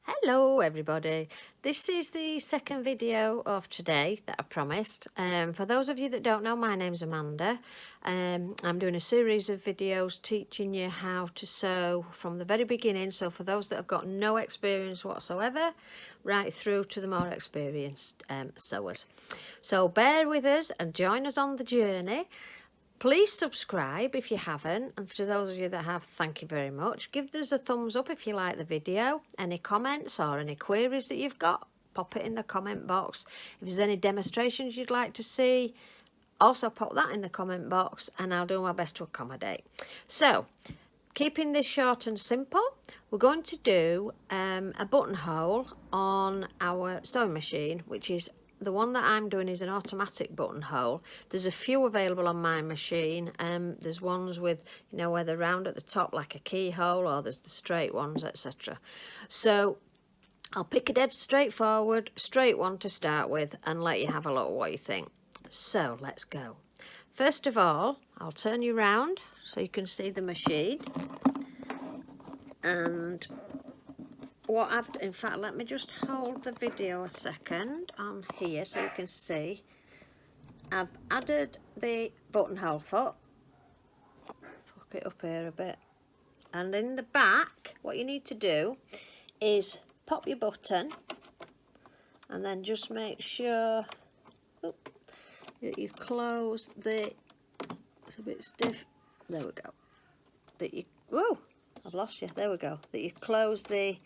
Hello everybody, this is the second video of today that I promised. For those of you that don't know, my name's Amanda. I'm doing a series of videos teaching you how to sew from the very beginning, so for those that have got no experience whatsoever right through to the more experienced sewers. So bear with us and join us on the journey. Please subscribe if you haven't, and for those of you that have, thank you very much. Give us a thumbs up if you like the video. Any comments or any queries that you've got, pop it in the comment box. If there's any demonstrations you'd like to see, also pop that in the comment box and I'll do my best to accommodate. So, keeping this short and simple, we're going to do a buttonhole on our sewing machine, which is the one that I'm doing is an automatic buttonhole. There's a few available on my machine. There's ones with, you know, where they're round at the top like a keyhole, or there's the straight ones, etc. So I'll pick a dead straightforward, straight one to start with and let you have a look what you think. So let's go. First of all, I'll turn you round so you can see the machine. And what I've, in fact, let me just hold the video a second on here so you can see. I've added the buttonhole foot. Fuck it up here a bit. And in the back, what you need to do is pop your button and then just make sure that you close the, it's a bit stiff, there we go, that you, whoa, I've lost you, there we go, that you close the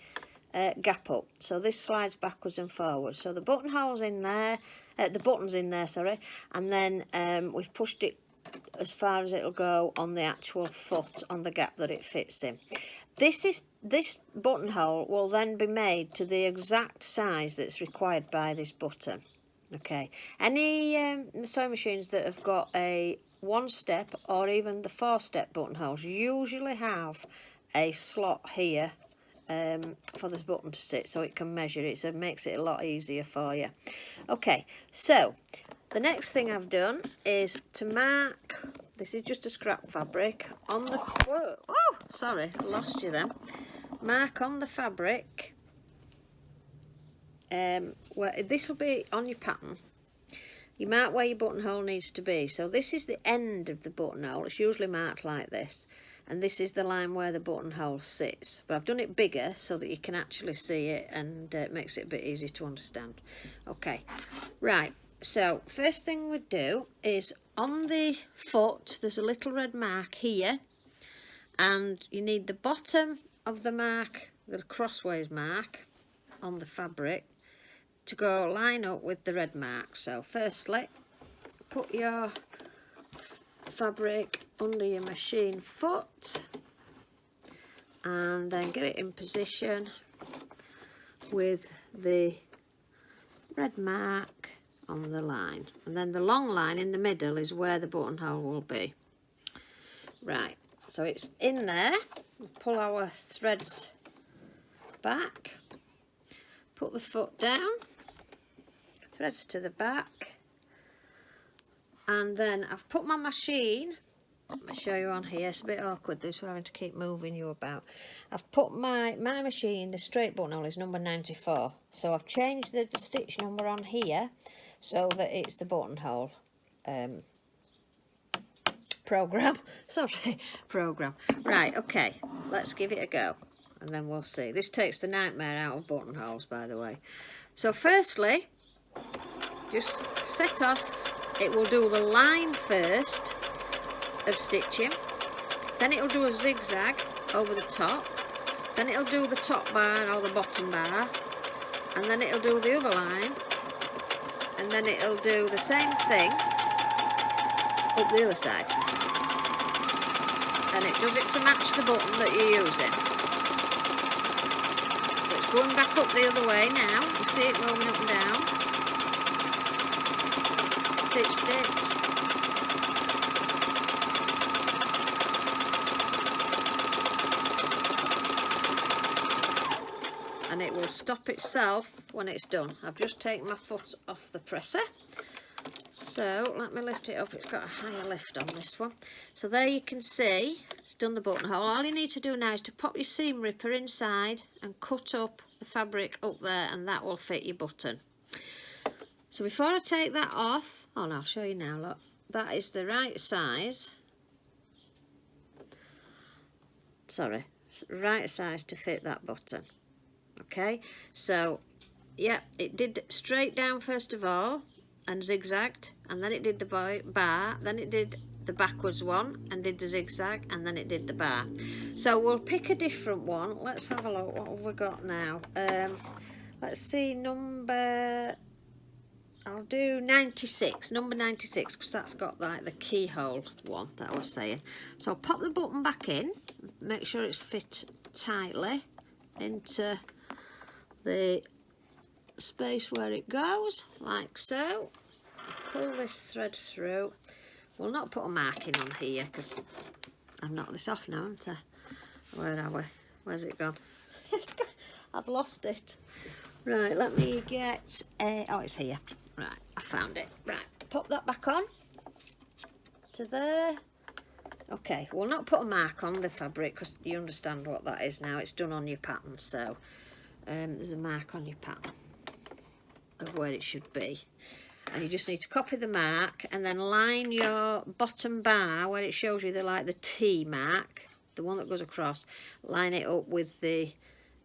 gap up, so this slides backwards and forwards. So the buttonhole's in there, the button's in there, sorry, and then we've pushed it as far as it'll go on the actual foot on the gap that it fits in. This buttonhole will then be made to the exact size that's required by this button. Okay, any sewing machines that have got a 1-step or even the 4-step buttonholes usually have a slot here for this button to sit, so it can measure it, so it makes it a lot easier for you. Okay, so the next thing I've done is to mark, this is just a scrap fabric, on the, whoa, oh, sorry, I lost you then. Mark on the fabric, where this will be on your pattern. You mark where your buttonhole needs to be, so this is the end of the buttonhole, it's usually marked like this. And this is the line where the buttonhole sits. But I've done it bigger so that you can actually see it, and it makes it a bit easier to understand. Okay, right, so first thing we do is on the foot, there's a little red mark here, and you need the bottom of the mark, the crossways mark on the fabric, to go line up with the red mark. So firstly, put your fabric under your machine foot and then get it in position with the red mark on the line, and then the long line in the middle is where the buttonhole will be. Right, so it's in there. We'll pull our threads back, put the foot down, threads to the back, and then I've put my machine, let me show you on here, it's a bit awkward this, we're having to keep moving you about. I've put my machine, the straight buttonhole is number 94, so I've changed the stitch number on here so that it's the buttonhole program. Right, okay, let's give it a go and then we'll see. This takes the nightmare out of buttonholes, by the way. So firstly, just set off. It will do the line first of stitching, then it'll do a zigzag over the top, then it'll do the top bar or the bottom bar, and then it'll do the other line, and then it'll do the same thing up the other side. And it does it to match the button that you're using. So it's going back up the other way now, you see it moving up and down. Stitch, stitch. And it will stop itself when it's done. I've just taken my foot off the presser. So let me lift it up. It's got a higher lift on this one. So there you can see it's done the buttonhole. All you need to do now is to pop your seam ripper inside and cut up the fabric up there, and that will fit your button. So before I take that off, oh no, I'll show you now, look. That is the right size. Sorry, right size to fit that button. Okay, so yeah, it did straight down first of all and zigzagged, and then it did the bar, then it did the backwards one and did the zigzag, and then it did the bar. So we'll pick a different one. Let's have a look. What have we got now? Let's see, I'll do 96, number 96, because that's got like the keyhole one that I was saying. So I'll pop the button back in, make sure it's fit tightly into the space where it goes, like so. Pull this thread through. We'll not put a marking on here because I've knocked this off now, haven't I? Where are we? Where's it gone? I've lost it. Right, let me get oh, it's here. Right, I found it. Right, pop that back on to there. Okay, we'll not put a mark on the fabric because you understand what that is now. It's done on your pattern, so there's a mark on your pattern of where it should be. And you just need to copy the mark and then line your bottom bar where it shows you the T mark, the one that goes across, line it up with the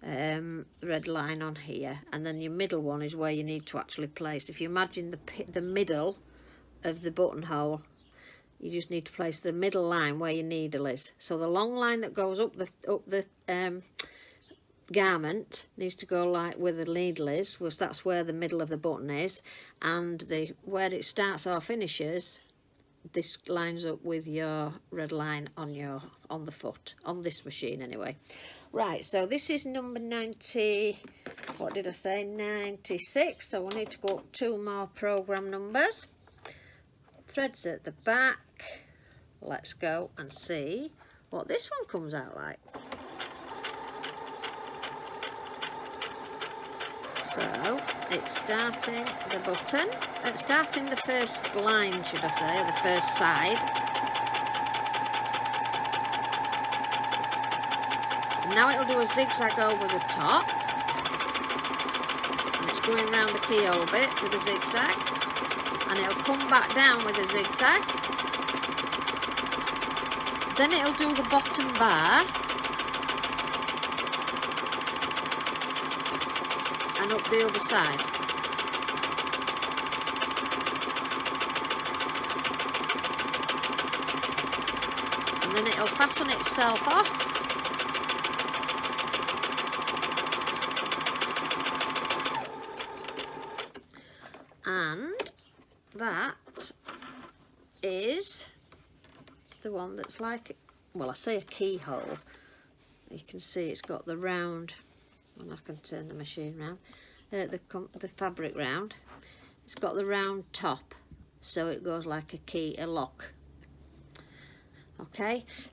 red line on here, and then your middle one is where you need to actually place. If you imagine the middle of the buttonhole, you just need to place the middle line where your needle is. So the long line that goes up the garment needs to go like where the needle is, because that's where the middle of the button is, and where it starts or finishes, this lines up with your red line on the foot, on this machine anyway. Right, so this is number 90, what did I say, 96, so we'll need to go up 2 more program numbers. Threads at the back. Let's go and see what this one comes out like. So it's starting the button, it's starting the first line, should I say, or the first side. And now it'll do a zigzag over the top. And it's going around the keyhole bit with a zigzag. And it'll come back down with a zigzag. Then it'll do the bottom bar. And up the other side. And then it'll fasten itself off. And that is the one that's like, well, I say a keyhole. You can see it's got the round, and I can turn the machine round, the fabric round. It's got the round top, so it goes like a key, a lock. Okay,